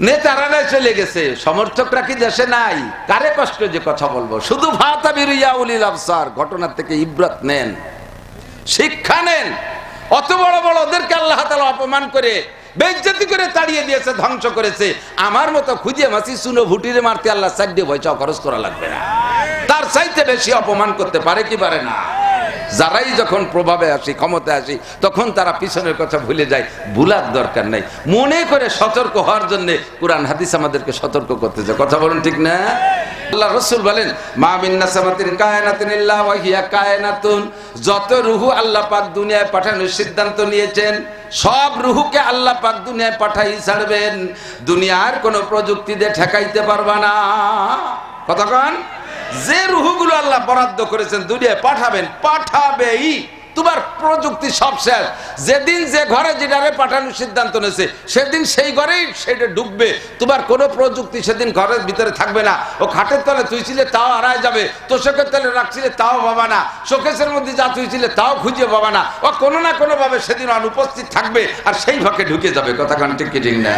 নেতারা চলে গেছে, সমর্থকরা কি দেশে নাই? কারে কষ্ট যে কথা বলবো? শুধু ফাতাবিরু উলিল আবসার, ঘটনার থেকে ইবরাত নেন, শিক্ষা নেন। অত বড় বড় ওদেরকে আল্লাহ তাআলা অপমান করে বেইজ্জতি করে তাড়িয়ে দিয়েছে, ধ্বংস করেছে। আমার মতো খুঁজে মাসি শুনো ভুটিরে মারতে আল্লাহ সাইডে পয়সা খরচ করা লাগবে না। তার চাইতে বেশি অপমান করতে পারে কি পারে না? যারাই যখন প্রভাবে আসি, ক্ষমতায় আসি, তখন তারা পিছনের কথা ভুলে যায়। ভুলার দরকার নাই, মনে করে সতর্ক হওয়ার জন্য কুরআন হাদিস আমাদেরকে সতর্ক করতেছে। কথা বলুন ঠিক না? আল্লাহ রাসূল বলেন, মা মিন নাসামাতিন কায়নাতিন ইল্লা ওয়া হিয়া কায়নাতুন। যত রূহ আল্লাহ পাক দুনিয়ায় পাঠানোর সিদ্ধান্ত নিয়েছেন, সব রূহকে আল্লাহ পাক দুনিয়ায় পাঠাই ছাড়বেন। দুনিয়ার কোনো প্রযুক্তি দিয়ে ঠেকাইতে পারবা না। কথা কন, যে রূহগুলো আল্লাহ বরাদ্দ করেছেন দুনিয়ায় পাঠাবেন, পাঠাবেই। তোমার প্রযুক্তি সব শেষ। যেদিন যে ঘরে যেটারে পাঠানোর সিদ্ধান্ত নিয়েছে, সেদিন সেই ঘরেই সেটা ঢুকবে। তোমার কোনো প্রযুক্তি সেদিন ঘরের ভিতরে থাকবে না। ও খাটের তলে তুইছিলে তাও হারায় যাবে, তোষকের তলে রাখছিলে তাও পাবা না, শোকেসের মধ্যে যা তুইছিলে তাও খুঁজে পাবা না। ও কোনো না কোনো ভাবে সেদিন অনুপস্থিত থাকবে, আর সেই ফাঁকে ঢুকে যাবে। কথা কান ঠিক কি ঠিক না?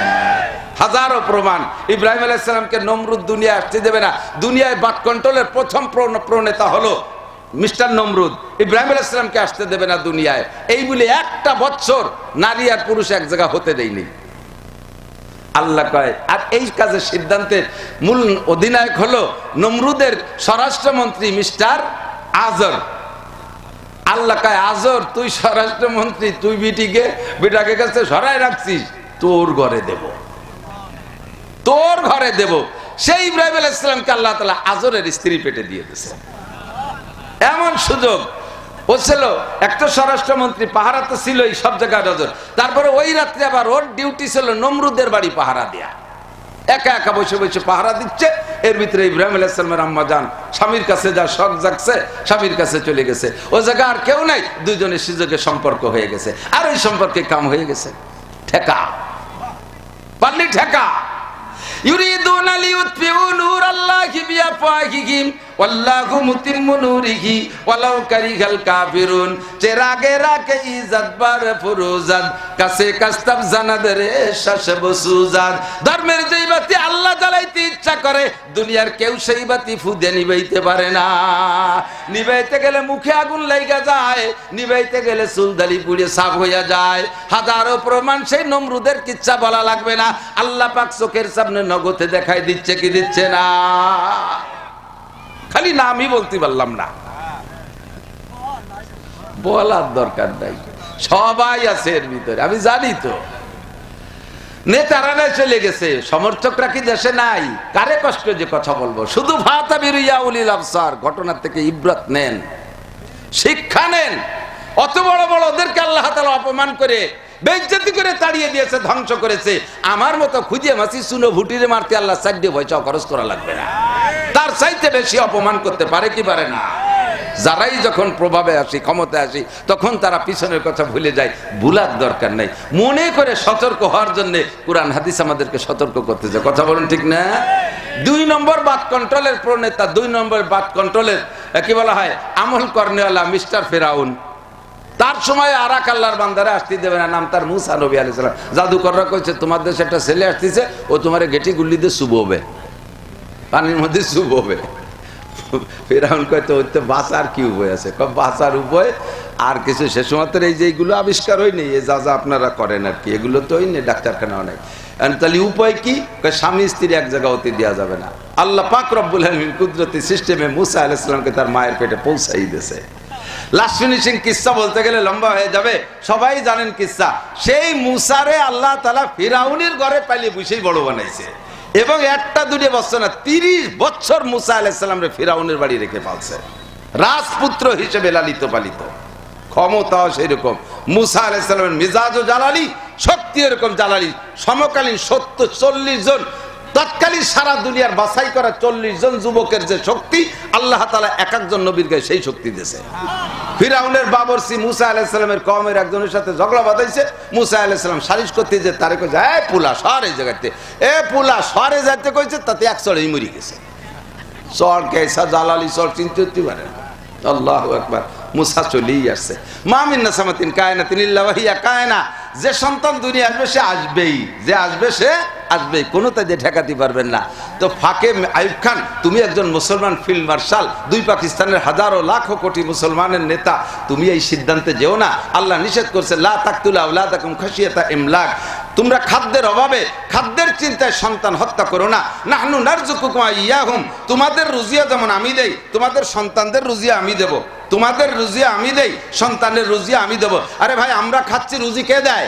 হাজারো প্রমাণ। ইব্রাহিম আলাইহিস সালামকে নমরুদ দুনিয়ায় আসতে দেবে না। দুনিয়ায় বাক কন্ট্রোলের প্রথম প্রণেতা হলো মিস্টার নমরুদ। ইব্রাহিম আলাইহিস সালামকে আসতে দেবে না দুনিয়ায়। এই বলে একটা বছর নারী আর পুরুষ এক জায়গা হতে দেয়নি আল্লাহ কয়। আর এই কাজের সিদ্ধান্তের মূল অধিনায়ক হলো নমরুদের স্বরাষ্ট্রমন্ত্রী মিস্টার আজর। আল্লাহ কয়, আজর তুই স্বরাষ্ট্রমন্ত্রী, তুই বিটাকে কাছে সরাই রাখছিস, তোর ঘরে দেব, তোর ঘরে দেব। সেই ইব্রাহিম আলাইহিস সালামকে আল্লাহ তাআলা আজরের স্ত্রী পেটে দিয়ে দিয়েছে। এমন সুযোগ ও ছিল, একটা স্বরাষ্ট্রমন্ত্রী, পাহারা তো ছিলই সব জায়গায় নজর। তারপরে ওই রাত্রে আবার ওর ডিউটি ছিল নমরুদের বাড়ি পাহারা দেয়া। একা একা বসে বসে পাহারা দিচ্ছে। এর ভিতরে ইব্রাহিম আলাইহিস সালামের আম্মা জান স্বামীর কাছে যা শখ জাগছে, স্বামীর কাছে চলে গেছে। ও জায়গা আর কেউ নাই, দুইজনের সুযোগে সম্পর্ক হয়ে গেছে। আর ওই সম্পর্কে কাম হয়ে গেছে ঠেকা, পারলি ঠেকা। ইউরিদুনা লিইউতফিউ নূরাল্লাহি বিআফওয়াহিহিম ওয়াল্লাহু মুতিম্মু নূরিহি ওয়ালাউ কারিহাল কাফিরুন। চেরাগেরা কে ইজ্জত বার ফুরুজাত কাছে কাস্তাব জানাদরে শাশব সুজাত। ধর্মের যেই বাতি আল্লাহ জ্বালাইতে ইচ্ছা করে, দুনিয়ার কেউ সেই বাতি ফুদে নিভাইতে পারে না। নিভাইতে গেলে মুখে আগুন লাইগা যায়, নিভাইতে গেলে চুলদালি পুড়ে সাফ হইয়া যায়। হাজারো প্রমাণ, সেই নমরুদের কিচ্ছা বলা লাগবে না। আল্লাহ পাক চোখের সামনে নগদে দেখাই দিচ্ছে কি দিচ্ছে না? খালি নামই বলতে পারলাম না, বলার দরকার নাই। সবাই আছে এর ভিতরে, আমি জানি তো। নেতারা চলে গেছে, সমর্থকরা কি দেশে নাই? কারে কষ্ট যে কথা বলবো? শুধু ফাতাবিরু উলিল আবসার, ঘটনার থেকে ইবরাত নেন, শিক্ষা নেন। অত বড় বড় ওদেরকে আল্লাহ তাআলা অপমান করে বেইজ্জতি করে তাড়িয়ে দিয়েছে, ধ্বংস করেছে। আমার মতো খুঁজে মাসি শুনো ভুটিরে মারতে আল্লাহ সাইডে পয়সা খরচ করা লাগবে না। তার চাইতে বেশি অপমান করতে পারে কি পারে না? যারাই যখন প্রভাবে আসি, ক্ষমতায় আসি, তখন তারা পিছনের কথা ভুলে যায়। ভুলার দরকার নাই, মনে করে সতর্ক হওয়ার জন্য কুরআন হাদিস আমাদেরকে সতর্ক করতেছে। কথা বলুন ঠিক না? 2 নম্বর বাদ কন্ট্রোলের প্রণেতা, 2 নম্বর বাদ কন্ট্রোলের কি বলা হয়, আমল করনেওয়ালা মিস্টার ফেরাউন। তার সময় আরাক আল্লাহর বান্দারে আসতে দেবে না। নাম তার মুসা নবী আলাইহিস সালাম। জাদুকররা কইছে, তোমার দেশে একটা ছেলে আসতেছে, ও তোমারে গেটি গুল্লি দিয়ে চুববে, পানির মধ্যে চুববে। ফেরাউন কয়, তো ওইতে বাঁচার কি উপায় আছে? বাঁচার উপায় আর কিছু সে সময় এই যে এইগুলো আবিষ্কার হয়নি, এই যা যা আপনারা করেন আর কি, এগুলো তো হয়নি, ডাক্তারখানাও নাই। তাহলে উপায় কি? স্বামী স্ত্রী এক জায়গা হতে দেওয়া যাবে না। আল্লাহ পাক রব্বুল আলামিন কুদরতি সিস্টেমে মুসা আলাইহিস সালামকে তার মায়ের পেটে পৌঁছাই দিয়েছে। লাস্ট ফিনিশিং কিসসা বলতে গেলে লম্বা হয়ে যাবে, সবাই জানেন কিসসা। সেই মুসারে আল্লাহ তাআলা ফিরাউনের ঘরে পাইলে বসেই বড় বানাইছে, এবং একটা দুটো বছর না, 30 বছর মুসা আলাইহিস সালামরে ফিরাউনের বাড়ি রেখে পালছে, রাজপুত্র হিসেবে লালিত পালিত। ক্ষমতাও সেই রকম। মুসা আলাইহিস সালামের মিজাজও জালালি, শক্তি এরকম জালালি। সমকালীন 40 জন তৎকালীন সারা দুনিয়ার বাছাই করা 40 জন যুবকের যে শক্তি, আল্লাহ তাআলা এক একজন নবীর গায়ে সেই শক্তি দিয়েছে। ফিরাউনের বাবরসি মুসা আলাইহিস সালামের কওমের একজনের সাথে ঝগড়া বাঁধাইছে। মুসা আলাইহিস সালাম সালিশ করতে যে তারে কইছে, এ পুলা সর এই জায়গাতে, এ পুলা সরে যাইতে কইছে, তাতে এক চড়েই মরি গেছে। চর কেসা জালালি চর চিনতে পারে না। আল্লাহু আকবার। মুসা চলেই আসছে। মা মিন নাসামাতিন কায়নাতিন ইল্লা ওয়া হিয়া কায়না। যে সন্তান দুনিয়া আসবে সে আসবেই, যে আসবে সে আসবেই, কোনো তাই ঠেকাতে পারবেন না। তো ফাঁকে আইয়ুব খান, তুমি একজন মুসলমান ফিল্ড মার্শাল, দুই পাকিস্তানের হাজারো লাখো কোটি মুসলমানের নেতা, তুমি এই সিদ্ধান্তে যেও না। আল্লাহ নিষেধ করছে, লা তাকতুলু আওলাদাকুম খাশিয়াতা ইমলাক, তোমরা খাদ্যের অভাবে, খাদ্যের চিন্তায় সন্তান হত্যা করো না। নাহনু নারযুকুকুম ওয়া ইয়্যাহুম, তোমাদের রুজিয়া যেমন আমি দেই, তোমাদের সন্তানদের রুজিয়া আমি দেব। তোমাদের রুজিয়া আমি দেই, সন্তানের রুজিয়া আমি দেব। আরে ভাই, আমরা খাচ্ছি, রুজি কে দেয়?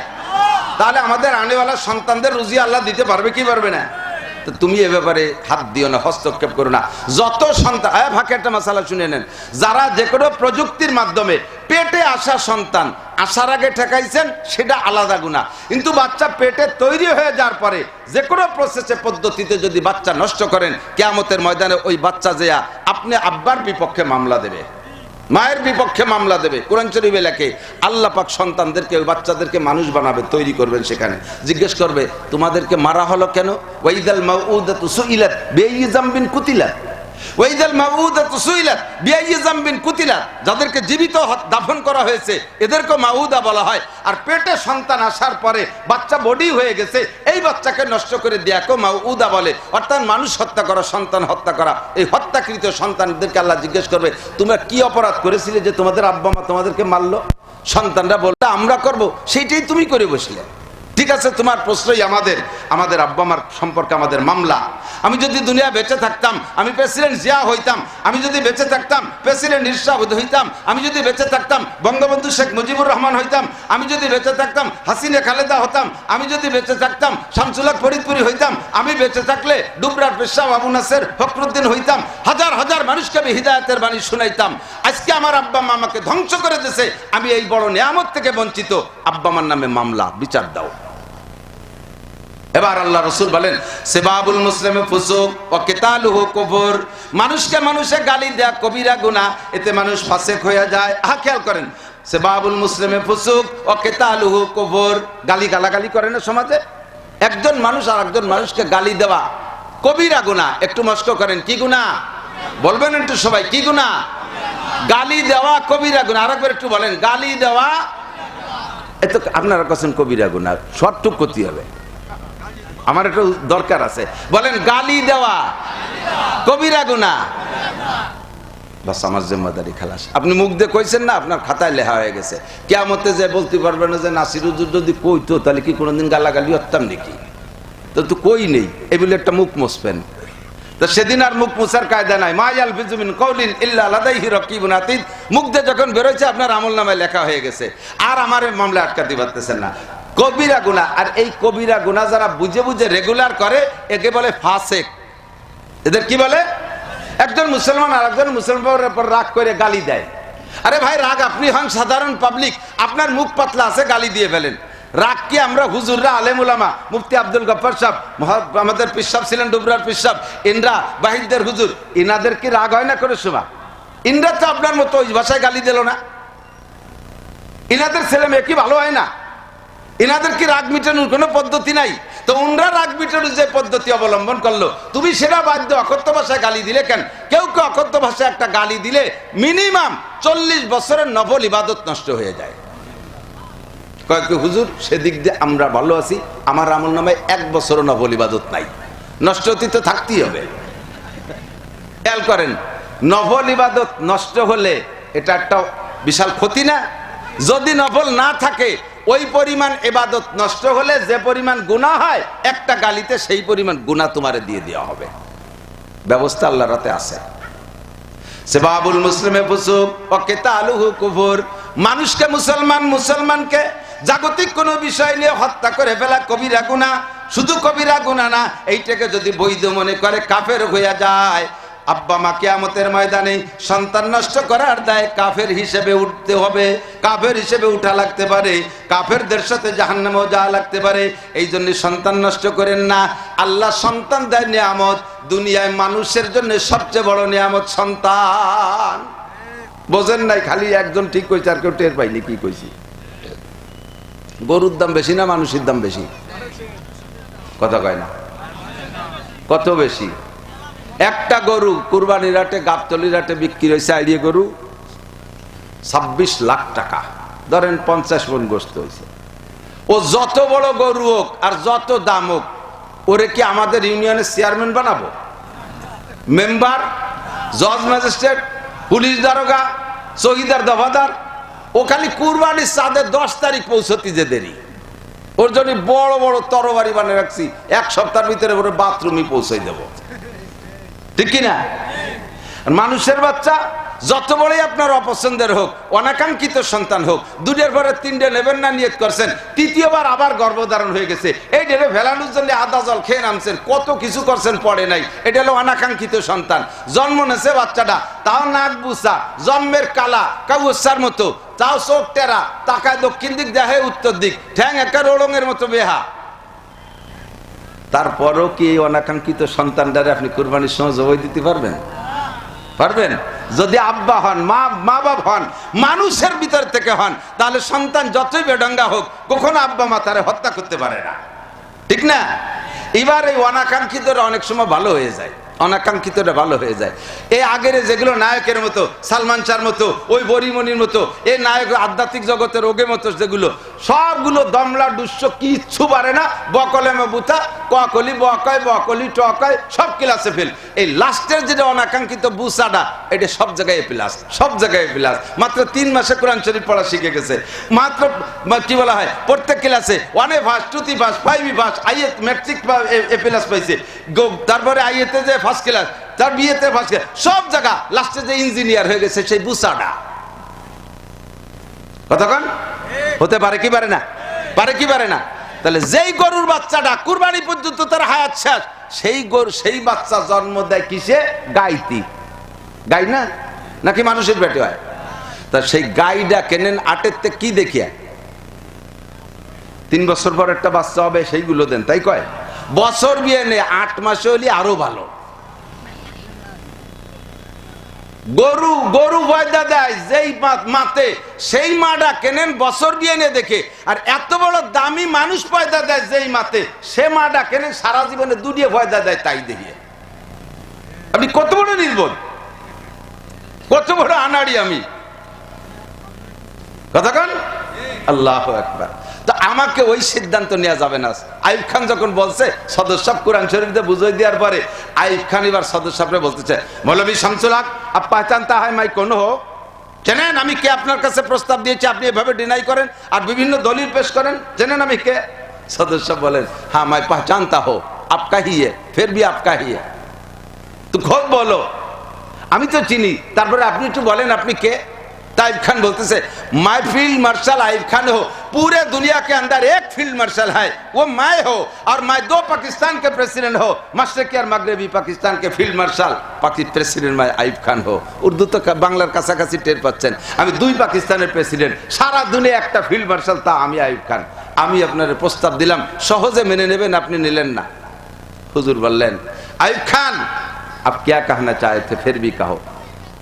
তাহলে আমাদের আনেওয়ালা সন্তানদের রুজি আল্লাহ দিতে পারবে কি পারবে না? তো তুমি এ ব্যাপারে হাত দিও না, হস্তক্ষেপ করো না। যত সন্তান, ফাঁকে একটা মশালা শুনে নেন, যারা যে কোনো প্রযুক্তির মাধ্যমে পেটে আসা সন্তান আসার আগে ঠেকাইছেন, সেটা আলাদা গুনাহ। কিন্তু বাচ্চা পেটে তৈরি হয়ে যাওয়ার পরে যে কোনো প্রসেসে, পদ্ধতিতে যদি বাচ্চা নষ্ট করেন, কিয়ামতের ময়দানে ওই বাচ্চা যেয়া আপনি আব্বার বিপক্ষে মামলা দেবে, মায়ের বিপক্ষে মামলা দেবে। কোরআন শরীফে লেখে, আল্লাহ পাক সন্তানদেরকে, ওই বাচ্চাদেরকে মানুষ বানাবে, তৈরি করবেন। সেখানে জিজ্ঞেস করবে, তোমাদেরকে মারা হলো কেন? ওয়াইদাল মাউউদাতু সুইলাত বিআইয়ি যামবিন কুতিলাত, ওয়াইদাল মাউউদাতু সুইলাত বিআইয়ি যামবিন কুতিলাত, যাদেরকে জীবিত দাফন করা হয়েছে এদেরকে মাউদা বলা হয়। আর পেটে সন্তান আসার পরে বাচ্চা বডি হয়ে গেছে, এই বাচ্চাকে নষ্ট করে দেয়াকে মাউদা বলে। অর্থাৎ মানুষ হত্যা করা, সন্তান হত্যা করা। এই হত্যাকৃত সন্তানদেরকে আল্লাহ জিজ্ঞেস করবে, তোমরা কি অপরাধ করেছিলে যে তোমাদের আব্বা মা তোমাদেরকে মারলো? সন্তানরা বলতে, আমরা করব, সেইটাই তুমি করে বসলে। ঠিক আছে, তোমার প্রশ্নই আমাদের আব্বা মার সম্পর্কে আমাদের মামলা। আমি যদি দুনিয়া বেঁচে থাকতাম, আমি প্রেসিডেন্ট জিয়া হইতাম। আমি যদি বেঁচে থাকতাম, প্রেসিডেন্ট ইরশাদ হইতাম। আমি যদি বেঁচে থাকতাম, বঙ্গবন্ধু শেখ মুজিবুর রহমান হইতাম। আমি যদি বেঁচে থাকতাম, হাসিনা খালেদা হতাম। আমি যদি বেঁচে থাকতাম, শামসুল হক ফরিদপুরি হইতাম। আমি বেঁচে থাকলে ডুবরার পেশাব আবু নাসের ফখরুদ্দিন হইতাম। হাজার হাজার মানুষকে আমি হিদায়াতের বাণী শুনাইতাম। আজকে আমার আব্বা মা আমাকে ধ্বংস করে দিয়েছে, আমি এই বড় নিয়ামত থেকে বঞ্চিত। আব্বা মার নামে মামলা, বিচার দাও। এবার আল্লাহ রাসূল বলেন, সিবাবুল মুসলিমি ফুসুক ওয়া কিতালুহু কুফর, মানুষকে মানুষে গালি দেয়া কবিরা গুনাহ, এতে মানুষ ফাসিক হয়ে যায়। খেয়াল করেন, সিবাবুল মুসলিমি ফুসুক ওয়া কিতালুহু কুফর, গালাগালি করে না সমাজে? একজন মানুষ আর একজন মানুষকে গালি দেওয়া কবিরা গুনাহ। একটু মস্ক করেন, কি গুনাহ বলবেন একটু সবাই, কি গুনাহ? গালি দেওয়া কবিরা গুনাহ। আরেকবার একটু বলেন, গালি দেওয়া। এত আপনারা কাছেন কবিরা গুনাহ, শর্টটুক করতে হবে, আমার একটু দরকার আছে। বলেন, গালি দেওয়া কবিরা গুনাহ। বাস, আমার জিম্মাদারি খালাস। আপনি মুখ দিয়ে কইছেন না, আপনার খাতায় লেখা হয়ে গেছে। কিয়ামতে যে বলতে পারবেন না যে নাসির হুজুর যদি কইতো তাহলে কি কোনোদিন গালাগালি হতাম নাকি? তো কই নেই, এই বলে একটা মুখ মুছবেন। তো সেদিন আর মুখ মুছার কায়দা নাই। মা ইয়ালফিযু মিন কাউলিন ইল্লা লাদাইহি রাকিবুন আতীদ, মুখ দিয়ে যখন বেরোচ্ছে আপনার আমলনামায় লেখা হয়ে গেছে। আর আমার মামলা আটকাতে পারতেছেন না। কবিরা গুনাহ। আর এই কবিরা গুনাহ যারা বুঝে বুঝে রেগুলার করে, একে বলে ফাসিক। এদের কি বলে? একজন মুসলমান আর একজন মুসলমানের উপর রাগ করে গালি দেয়। আরে ভাই, রাগ আপনি হন সাধারণ পাবলিক, আপনার মুখ পাতলা আছে, গালি দিয়ে ফেলেন। রাগ কি আমরা হুজুররা, আলেম উলামা, মুফতি আব্দুল গফফার সাহেব, আমাদের পীর সাহেব ছিলেন ডুবরার পীর সাহেব, ইনরা বাহিরদের হুজুর, ইনাদের কি রাগ হয় না করে শোভা? ইনরা তো আপনার মতো ওই ভাষায় গালি দিল না। ইনাদের ছেলে মেয়ে কি ভালো হয় না? ইনাদের কি রাগ মিটানোর কোনো পদ্ধতি নাই? তো উনরা রাগ মিটানোর যে পদ্ধতি অবলম্বন করলো, তুমি সেটা বাদ দিয়ে অকথ্য ভাষায় গালি দিলে কেন? কেউ কেউ অকথ্য ভাষায় একটা গালি দিলে মিনিমাম 40 বছরের নফল ইবাদত নষ্ট হয়ে যায়। কয়েক হুজুর, সেদিক দিয়ে আমরা ভালো আছি, আমার আমল নামায় 1 বছরও নফল ইবাদত নাই। নষ্ট হতে তো থাকতেই হবে। খেয়াল করেন, নফল ইবাদত নষ্ট হলে এটা একটা বিশাল ক্ষতি না? যদি নফল না থাকে, ওই পরিমাণ ইবাদত নষ্ট হলে যে পরিমাণ গুনাহ হয়, একটা গালিতে সেই পরিমাণ গুনাহ তোমারে দিয়ে দেওয়া হবে। ব্যবস্থা আল্লাহর হাতে আছে। সিবাবুল মুসলিমি ফুসুক ওয়া কিতালুহু কুফর, মানুষকে মুসলমানকে জাগতিক কোনো বিষয় নিয়ে হত্যা করে ফেলা কবিরা গুনাহ। শুধু কবিরা গুনাহ না, এইটাকে যদি বৈধ মনে করে কাফের হয়ে যায়। আব্বা মা কিয়ামতের ময়দানে সন্তান নষ্ট করার দায় কাফের হিসেবে উঠতে হবে, কাফের হিসেবে উঠা লাগতে পারে, কাফেরদের সাথে জাহান্নামেও যাওয়া লাগতে পারে। এই জন্য সন্তান নষ্ট করেন না। আল্লাহ সন্তান দেয় নিয়ামত, দুনিয়ায় মানুষের জন্য সবচেয়ে বড় নিয়ামত সন্তান। বোঝেন নাই? খালি একজন ঠিক কইছে আর কেউ টের পাইনি কি কইছি। গরুর দাম বেশি না মানুষের দাম বেশি? কথা কয় না, কত বেশি? একটা গরু কুরবানির হাটে, গাবতলির হাটে বিক্রি হয়েছে, আইডিয়া গরু 26 লাখ টাকা। ধরেন 50 মণ গোশত হয়েছে। ও যত বড় গরু হোক আর যত দাম হোক, ওরে কি আমাদের ইউনিয়নের চেয়ারম্যান বানাবো? মেম্বার, জজ, ম্যাজিস্ট্রেট, পুলিশ দারোগা, শহীদার দফাদার? ও খালি কুরবানির চাঁদে 10 তারিখ পৌঁছতে যে দেরি, ওর জন্য বড় বড় তরবারি বানিয়ে রাখছি, 1 সপ্তাহের ভিতরে ওর বাথরুমই পৌঁছাই দেব, ঠিক কিনা? মানুষের বাচ্চা যত বড়ই আপনার অপছন্দের হোক, অনাকাঙ্ক্ষিত সন্তান হোক, 2টার পরে 3টে নেবেন না নিয়ত করছেন, 3য় আবার গর্ভধারণ হয়ে গেছে, এই ডেরে ভেলানোর জন্য আদা জল খেয়ে নামছেন, কত কিছু করছেন, পড়ে নাই, এটা হলো অনাকাঙ্ক্ষিত সন্তান। জন্ম নেছে বাচ্চাটা, তাও নাক বুসা, জন্মের কালা কাউসার মতো, তাও চোখ টেরা, তাকায় দক্ষিণ দিক, দেখে উত্তর দিক, ঠ্যাং একটা রোলঙের মতো বেহা। তারপরও কি এই অনাকাঙ্ক্ষিত সন্তানটারে আপনি কুরবানির সময় জবাই দিতে পারবেন? পারবেন? যদি আব্বা হন, মা বাপ হন, মানুষের ভিতর থেকে হন, তাহলে সন্তান যতই বেডঙ্গা হোক, কখনো আব্বা মা তারে হত্যা করতে পারে না, ঠিক না? এবার এই অনাকাঙ্ক্ষিতরা অনেক সময় ভালো হয়ে যায়, অনাকাঙ্ক্ষিতটা ভালো হয়ে যায়। এই আগের যেগুলো নায়কের মতো, সালমান শাহর মতো, ওই বরিমনির মতো, এই নায়ক আধ্যাত্মিক জগতের ওগে মতো, যেগুলো সবগুলো দমলা দুশ্য, কিচ্ছু পারে না, বকলে বুতা, ককলি বকয়, বকলি টকয়, সব ক্লাসে ফেল। এই লাস্টের যেটা অনাকাঙ্ক্ষিত বুসাটা, এটা সব জায়গায় প্লাস, সব জায়গায় প্লাস। মাত্র 3 মাসে কোরআন শরীফ পড়া শিখে গেছে, মাত্র কি বলা হয়, প্রত্যেক ক্লাসে 1 ফার্স্ট, 2 ফার্স্ট, 5 ফার্স্ট, আইএত ম্যাট্রিক এ প্লাস পাইছে, তারপরে আইএতে যে ফার্স্ট ক্লাস, তার বিয়েতে ফার্স্ট ক্লাস, সব জায়গা লাস্টে যে ইঞ্জিনিয়ার হয়ে গেছে সেই বুসাটা। কতক্ষণ হতে পারে কি পারে না? পারে কি পারে না? তাহলে যেই গরুর বাচ্চাটা কুরবানি পর্যন্ত তার হায়াত শেষ, সেই গরু, সেই বাচ্চা জন্ম দেয় কিসে? গাইতি। গাই না, নাকি মানুষের পেটে হয়? তা সেই গাইটা কেনেন আটের কি দেখিয়া? 3 বছর পর একটা বাচ্চা হবে, সেইগুলো দেন, তাই কয়? বছর বিয়ে নেই, 8 মাসে হলে আরো ভালো। গরু গরু পয়দা দেয় যেই মাতে, সেই মাটা কেনেন বছর দিয়ে এনে দেখে। আর এত বড় দামি মানুষ পয়দা দেয় যেই মাতে, সে মাটা কেনেন সারা জীবনে 2 পয়দা দেয়, তাই দেখিয়ে। আপনি কত বড় নির্বোধ, কত বড় আনাড়ি আমি, কতক্ষণ? আল্লাহু আকবার। তো আমাকে ওই সিদ্ধান্ত নেওয়া যাবে না। আইয়ুব খান যখন বলছে সদস্য কোরআন শরীফে বুঝাই দেওয়ার পরে, আইয়ুব খান এবার সদস্যরে বলতেছে, মৌলভী শামসুল হক আপ পহচানতা হয় মাই কোন হো? চেনেন আমি কে? আপনার কাছে প্রস্তাব দিয়েছি, আপনি এভাবে ডিনাই করেন আর বিভিন্ন দলিল পেশ করেন, চেনেন আমি কে? সদস্য বলেন, হ্যাঁ মাই পহচানতা হো, আপকা হি है, फिर भी आपका ही है, তো খুব বলো, আমি তো চিনি, তারপরে আপনি একটু বলেন আপনি কে? आइब खान बोलते से, मैं फील्ड मार्शल आइब खान हो, पूरे दुनिया के अंदर एक फील्ड मार्शल है, वो मैं हो, और मैं 2 पाकिस्तान के प्रेसिडेंट हो, मशरकी और मगरबी पाकिस्तान के फील्ड मार्शल प्रेसिडेंट मैं आइब खान हो। उर्दू तो बांग्लार काछाकाछि टेर पाচ্ছেন, আমি 2 পাকিস্তানের প্রেসিডেন্ট, সারা দুনিয়া একটা ফিল্ড মার্শাল, তা আমি আইব খান। আমি আপনার প্রস্তাব দিলাম, সহজে মেনে নেবেন, আপনি নিলেন না। হুজুর বললেন, আইব খান आप क्या कहना चाहे थे, फिर भी कहो।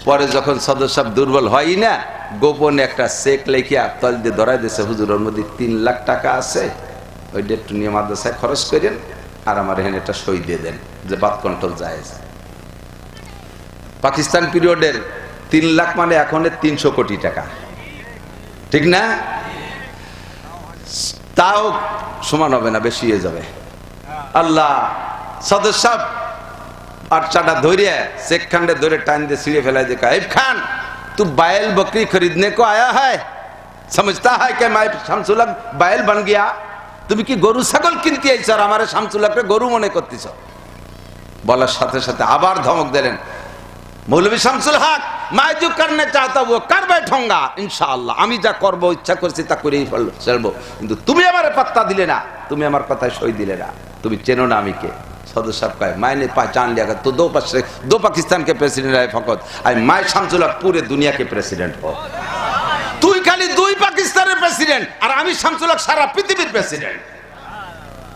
পরে যখন সদস্য দুর্বল হয় না, গোপনে একটা চেক লিখে তল দিয়ে ধরাই দিয়েছে, হুজুরের মধ্যে 3 লাখ টাকা আছে, ওইটা একটু নিয়ে মাদ্রাসায় খরচ করেন, আর আমার এখানে একটা সই দিয়ে দেন যে বাদ কন্ট্রোল জায়েজ। পাকিস্তান পিরিয়ডের 3 লাখ মানে এখন 300 কোটি টাকা, ঠিক না? তাও সমান হবে না, বেশি হয়ে যাবে। আল্লাহ, সদস্য अर्चाटा धोरिए शेख खंडे धोरे टाइम दे सीढ़े फैला देखा, आइब खान तू बैल बकरी खरीदने को आया है, समझता है कि मैं शामसुल हक बैल बन गया? तुम की गरु छागल किनते आइছো আর আমারে শামসুল হককে গরু মনে করতেছো? বলার সাথে সাথে আবার ধমক দিলেন, মৌলভী শামসুল হক मैं जो करना चाहता वो कर बैठूंगा इंशाअल्लाह, আমি যা করব ইচ্ছা করছি তা করেই ফেলবো, কিন্তু তুমি আমারে পাত্তা দিলে না, তুমি আমার কথায় সই দিলে না, তুমি চেনো না আমি কে। सदस्य साहब कहे, मैंने पहचान लिया, तो 2 पाकिस्तान के प्रेसिडेंट है फकत, मैं शामसुल हक पूरे दुनिया के प्रेसिडेंट हो। तु खाली 2 पाकिस्तान प्रेसिडेंट और आमी शामसुल हक सारा पृथ्वीर प्रेसिडेंट।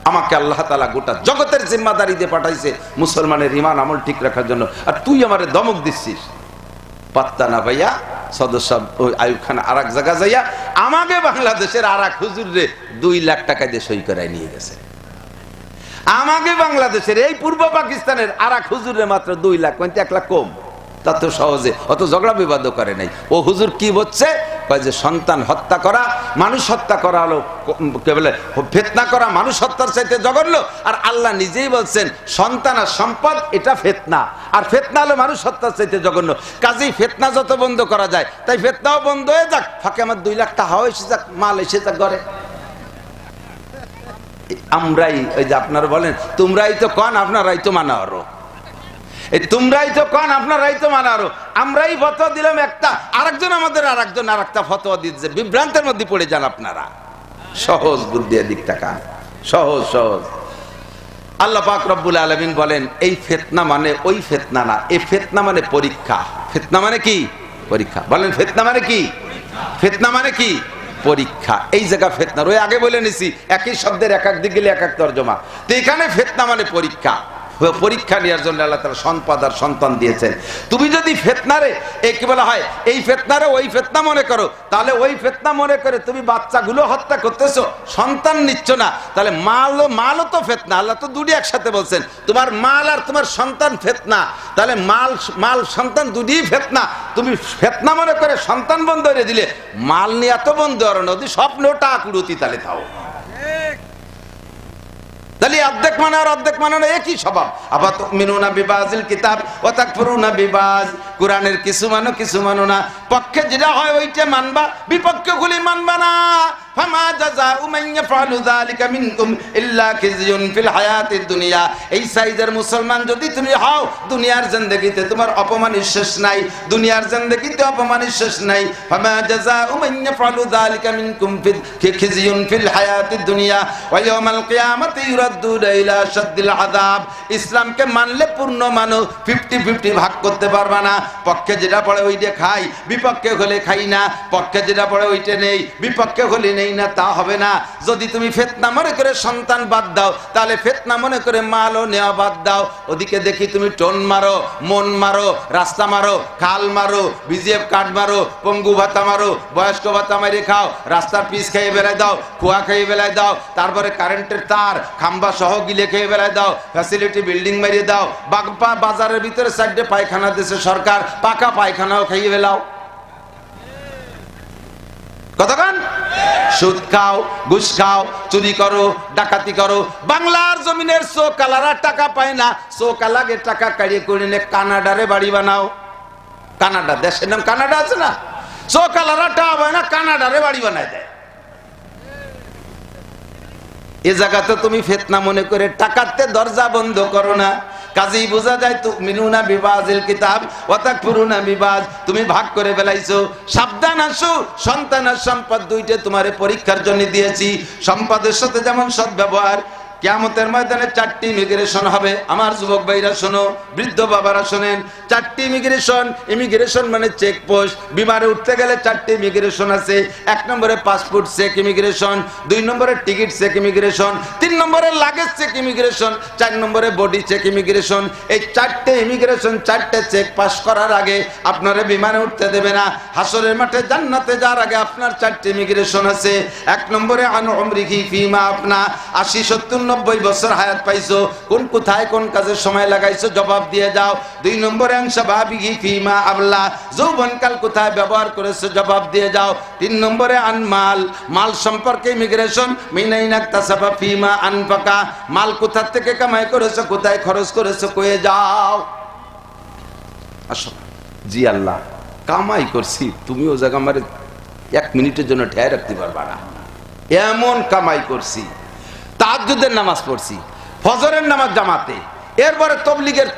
আমাকে আল্লাহ তাআলা গোটা জগতের জিম্মাদারি দিয়ে পাঠাইছে মুসলমানের ঈমান আমল ঠিক রাখার জন্য, আর তুই আমারে ধমক দিচ্ছিস। পাত্তা না ভাইয়া সদস্য ওই আইয়ুব খান আরেক জায়গা যাইয়া আমাকে বাংলাদেশের আরেক হুজুরে 2 লাখ টাকা দিয়ে সই করায় নিয়ে গেছে। আমাকে বাংলাদেশের এই পূর্ব পাকিস্তানের আরেক হুজুরে মাত্র 2 লাখ, 1 লাখ কম, তা তো সহজে অত ঝগড়া বিবাদ করে নাই। ও হুজুর কি বলছে, কয় যে সন্তান হত্যা করা, মানুষ হত্যা করা হলো কে বলে ফিতনা করা মানুষ হত্যার চাইতে জঘন্য। আর আল্লাহ নিজেই বলছেন সন্তান আর সম্পদ এটা ফিতনা, আর ফিতনা হলো মানুষ হত্যার চাইতে জঘন্য। কাজেই ফিতনা যত বন্ধ করা যায় তাই ফিতনাও বন্ধ হয়ে যাক, ফাঁকে আমার 2 লাখ টাকা এসে যাক, মাল এসে যাক ঘরে। আমরাই ওই যে আপনারা বলেন তোমরাই তো কন আপনারাই তো মানা আরো, এই তোমরাই তো কন আপনারাই তো মানা আরো, আমরাই ফতোয়া দিলাম একটা, আরেকজন আমাদের আরেকজন আরেকটা ফতোয়া দিচ্ছে, বিভ্রান্তের মধ্যে পড়ে যান আপনারা। সহজ বুদ্ধি দিক টাকা, সহজ সহজ। আল্লাহ পাক রব্বুল আলামিন বলেন এই ফিতনা মানে ওই ফিতনা না, এই ফিতনা মানে পরীক্ষা। ফিতনা মানে কি? পরীক্ষা। বলেন ফিতনা মানে কি? ফিতনা মানে কি? পরীক্ষা। এই জায়গা ফিতনা ওই আগে বলে নিছি, একই শব্দের এক এক দিক গেলে এক এক তর্জমা। তো এখানে ফিতনা মানে পরীক্ষা, পরীক্ষা নেওয়ার জন্য আল্লাহ তাআলা সম্পদ আর সন্তান দিয়েছেন। তুমি যদি ফিতনারে কি বলা হয় এই ফিতনারে ওই ফিতনা মনে করো, তাহলে ওই ফিতনা মনে করে তুমি বাচ্চাগুলো হত্যা করতেছো, সন্তান নিচ্ছ না, তাহলে মালও তো ফিতনা। আল্লাহ তো দুটি একসাথে বলছেন, তোমার মাল আর তোমার সন্তান ফিতনা, তাহলে মাল সন্তান দুটি ফিতনা। তুমি ফিতনা মনে করে সন্তান বন্ধ করে দিলে মাল নিয়ে এত বন্ধ আর নদী স্বপ্নটা কুড়ুতি তাহলে থাও। তাহলে অর্ধেক মানে আর অর্ধেক মানে একই স্বভাব। আবার তুমিনুনা বিবাজিল কিতাব ওয়া তাকফুরুনা বিবাজ, কোরআনের কিছু মানো কিছু মানো না, পক্ষে যেটা হয় ওইটা মানবা, বিপক্ষগুলি মানবা না। ফামা জাযাউ মান ইয়াফআলু যালিকা মিনকুম ইল্লা খিজিয়ুন ফিল হায়াতিদ দুনিয়া। এই সাইজের মুসলমান যদি তুমি হও, দুনিয়ার জিন্দেগিতে তোমার অপমানের শেষ নাই, দুনিয়ার জিন্দেগিতে অপমানের শেষ নাই। ফামা জাযাউ মান ইয়াফআলু যালিকা মিনকুম খিজিয়ুন ফিল হায়াতিদ দুনিয়া ওয়া ইয়াউমাল কিয়ামাতি ইউরাদ্দুনা ইলা শাদ্দিল আযাব। ইসলামকে মানলে পূর্ণ মানো, 50-50 ভাগ করতে পারবা না। পক্ষে যেটা পড়ে ওইটা খাই, বিপক্ষে হলে খাই না, পক্ষে যেটা পড়ে ওইটা নেই, বিপক্ষে হলে নেই না, তা হবে না। যদি তুমি ফিতনা মনে করে সন্তান বাদ দাও, তাহলে ফিতনা মনে করে মালও নেওয়া বাদ দাও। ওদিকে দেখি তুমি টোন মারো, মন মারো, রাস্তা মারো, খাল মারো, বিজিএফ কার্ড মারো, পঙ্গু ভাতা মারো, বয়স্ক ভাতা মারি খাও, রাস্তার পিস খেয়ে বেলায় দাও, কুয়া খেয়ে বেলায় দাও, তারপরে কারেন্টের তার খাম্বা সহ গিলে খেয়ে বেলায় দাও, ফ্যাসিলিটি বিল্ডিং মারিয়ে দাও, বাজারের ভিতরে সাইডে পায়খানা দিয়েছে সরকার, পাকা পায়খানাও খাইয়ে বেলাও। কতক্ষণ? সুদ খাও, ঘুষ খাও, চুরি করো, ডাকাতি করো। বাংলার জমিনের চোকালারা টাকা পায় না, চোকালাকে টাকা কাড়িয়ে করে নে কানাডারে বাড়ি বানাও। কানাডা দেশের নাম কানাডা আছে না, চোকালারা টাকা পায় না, কানাডারে বাড়ি বানায় দেয়। এ জায়গাতে তুমি ফিতনা মনে করে টাকাতে দরজা বন্ধ করো না। কাজেই বোঝা যায় তুমিনুনা বিবাজিল কিতাব ওয়া তাকফুরুনা বিবাজ, তুমি ভাগ করে ফেলাইছো। সাবধান আসো, সন্তান আর সম্পদ দুইটা তোমারে পরীক্ষার জন্য দিয়েছি। সম্পদের সাথে যেমন সদ্ব্যবহার, কিয়ামতের ময়দানে 4টি ইমিগ্রেশন হবে। আমার যুবক ভাইরা শোনো, বৃদ্ধ বাবারা শোনেন, 4টি ইমিগ্রেশন মানে চেকপোস্ট। বিমানে উঠতে গেলে 4টি ইমিগ্রেশন আছে। 1 নম্বরে পাসপোর্ট চেক ইমিগ্রেশন, 2 নম্বরে টিকিট চেক ইমিগ্রেশন, 3 নম্বরে লাগেজ চেক ইমিগ্রেশন, 4 নম্বরে বডি চেক ইমিগ্রেশন। এই 4টে ইমিগ্রেশন, 4টে চেক পাস করার আগে আপনারা বিমানে উঠতে দেবে না। হাসরের মাঠে জান্নাতে যাওয়ার আগে আপনার 4টি ইমিগ্রেশন আছে। 1 নম্বরে আন উমরিহি ফিমা আপনা, 80-70-90 বছর হায়াত পাইছো, কোথায় কোন কাজে সময় লাগাইছো জবাব দিয়ে যাও। 2 নম্বরে আনসাবাবিহি ফিমা আবলা, যৌবনকাল কোথায় ব্যবহার করেছো জবাব দিয়ে যাও। 3 নম্বরে আনমাল, মাল সম্পর্কে ইমিগ্রেশন, মিনাইনাক তাসাবা ফিমা আনফাকা, মাল কোথা থেকে কামাই করেছো, কোথায় খরচ করেছো কয়ে যাও। আসো জি আল্লাহ কামাই করছি, তুমি ও জায়গা আমারে 1 মিনিটের জন্য ঠেয়াই রাখতে পারবা না, এমন কামাই করছি। তাহাজ্জুদের নামাজ পড়ছি, ফজরের নামাজ জামাতে, এরপরে তবলিগের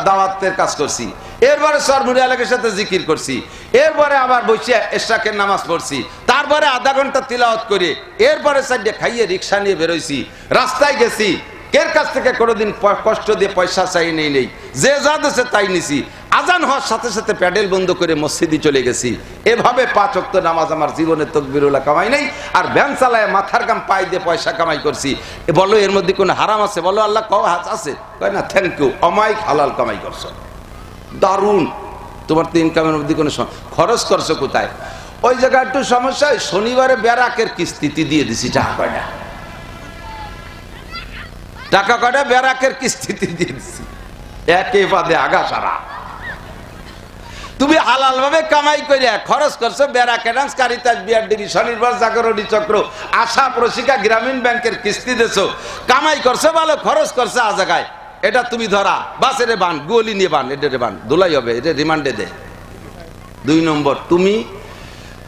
দাওয়াতের কাজ করছি, এরপরে সরমুরি আলেকের সাথে জিকির করছি, এরপরে আবার বসে ইশরাকের নামাজ পড়ছি, তারপরে আধা ঘন্টা তিলাওয়াত করে, এরপরে সাইডে খাইয়ে রিক্সা নিয়ে বেরোইছি, রাস্তায় গেছি। এর কাছ থেকে কোনোদিন কষ্ট দিয়ে পয়সা চাই নেই, যে যা দেশে তাই নিছি। আজান হওয়ার সাথে সাথে প্যাডেল বন্ধ করে মসজিদে চলে গেছি। এভাবে 5 ওয়াক্ত নামাজ আমার জীবনে তকবিরুল্লাহ কামাই নেই। আর ভ্যান চালায় মাথার গাম পাই দিয়ে পয়সা কামাই করছি। বলো এর মধ্যে কোনো হারাম আছে? বলো আল্লাহ কও হাত আছে, কয় না থ্যাংক ইউ, অমায়িক হালাল কামাই করছো, দারুণ। তোমার তো ইনকামের মধ্যে কোনো খরচ করছো কোথায়? ওই জায়গায় একটু সমস্যা, শনিবারে বেরাকের কিস্তিতে দিয়ে দিছি টাকা কয়টা, টাকা কয়টা বেরাকের কিস্তিতে দিয়ে দিছি, একে বাদে আগা সারা। তুমি হালাল ভাবে কামাই করে খরচ করছো বেড়া ক্যাডান্স কারিতাস বিআরডিবি স্বনির্ভর জাগরণী চক্র আশা প্রশিকা গ্রামীণ ব্যাংকের কিস্তি দেছো, কামাই করছো ভালো, খরচ করছো আজাগায়, এটা তুমি ধরা বাস এরে বান, গোলি নিয়ে বান, এটা বান, ধুলাই হবে, এটা রিমান্ডে দে। 2 নম্বর, তুমি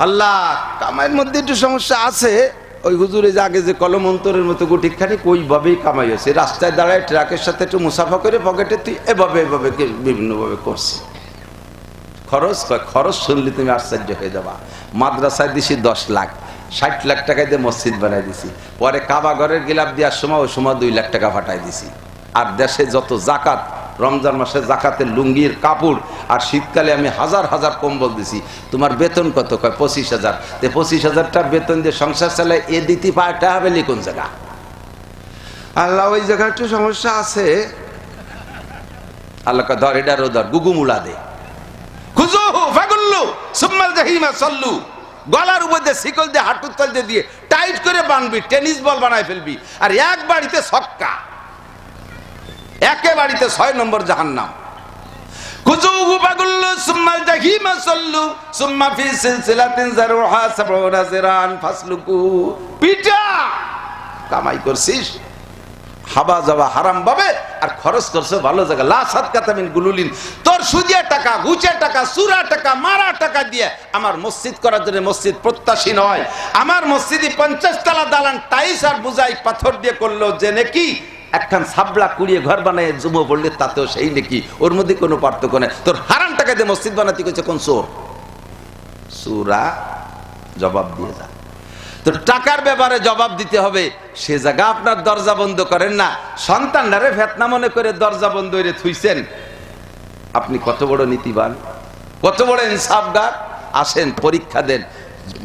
আল্লাহ কামাইয়ের মধ্যে একটু সমস্যা আছে, ওই হুজুরে যে আগে যে কলম অন্তরের মতো গুটিখানি ওইভাবেই কামাই হয়েছে, রাস্তায় দাঁড়ায় ট্রাকের সাথে একটু মুসাফা করে পকেটে তুই এভাবে এভাবে বিভিন্নভাবে করছি। খরচ শুনলে তুমি আশ্চর্য হয়ে যাবা। মাদ্রাসায় দিছি 10 লাখ, 60 লাখ টাকায় দিয়ে মসজিদ বানাই দিছি, পরে কাবা ঘরের গিলাপ দেওয়ার সময় ওই সময় 2 লাখ টাকা ফাটাই দিছি। আর দেশে যত জাকাত, রমজান মাসে জাকাতের লুঙ্গির কাপড়, আর শীতকালে আমি হাজার হাজার কম্বল দিছি। তোমার বেতন কত? কয় 25,000। 25,000টা বেতন দিয়ে সংসার চালায়, এ দিতে পারটা হবে কোন জায়গা? আল্লাহ ওই জায়গায় একটু সমস্যা আছে। আল্লাহ ধর এটা ধর, গুগুমুলা দে, গলার উপর দিয়ে শিকল দিয়ে হাঁটুর তল দিয়ে টাইট করে বানবি, টেনিস বল বানাই ফেলবি, আর এক বাড়িতে ছক্কা, একে বাড়িতে 6 নম্বর জাহান্নাম। কামাই করছিস হাবা যাবা হারাম ভাবে, আর খরচ করছো ভালো জায়গা। লা সাদকাতা মিন গুলুলিন, তোর সুদিয়া টাকা, ঘুচে টাকা, সুরা টাকা, মারা টাকা দিয়ে আমার মসজিদ করার জন্য মসজিদ প্রত্যাশী নয়। আমার মসজিদে 50 তলা দালান টাইস আর বুঝাই পাথর দিয়ে করলো যে নাকি একখান সাবলা কুড়িয়ে ঘর বানায় জুমো পড়লে তাতেও সেই নাকি, ওর মধ্যে কোনো পার্থক্য নেই। তোর হারাম টাকা দিয়ে মসজিদ বানাতে গেছে কোন চোর? সুরা জবাব দিয়ে যা। তো টাকার ব্যাপারে জবাব দিতে হবে, সে জায়গা আপনার দরজা বন্ধ করেন না। সন্তানরা ফেতনা মনে করে দরজা বন্ধ করে থুইছেন, আপনি কত বড় নীতিবান, কত বড় ইনসাফগার। আসেন পরীক্ষা দেন,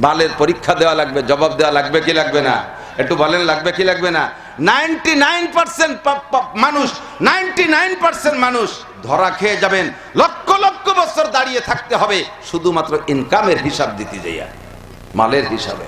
মালের পরীক্ষা দেওয়া লাগবে, জবাব দেওয়া লাগবে কি লাগবে না? একটু বলেন লাগবে কি লাগবে না? 99% মানুষ ধরা খেয়ে যাবেন, লক্ষ লক্ষ বছর দাঁড়িয়ে থাকতে হবে শুধুমাত্র ইনকামের হিসাব দিতে যাইয়া, মালের হিসাবে।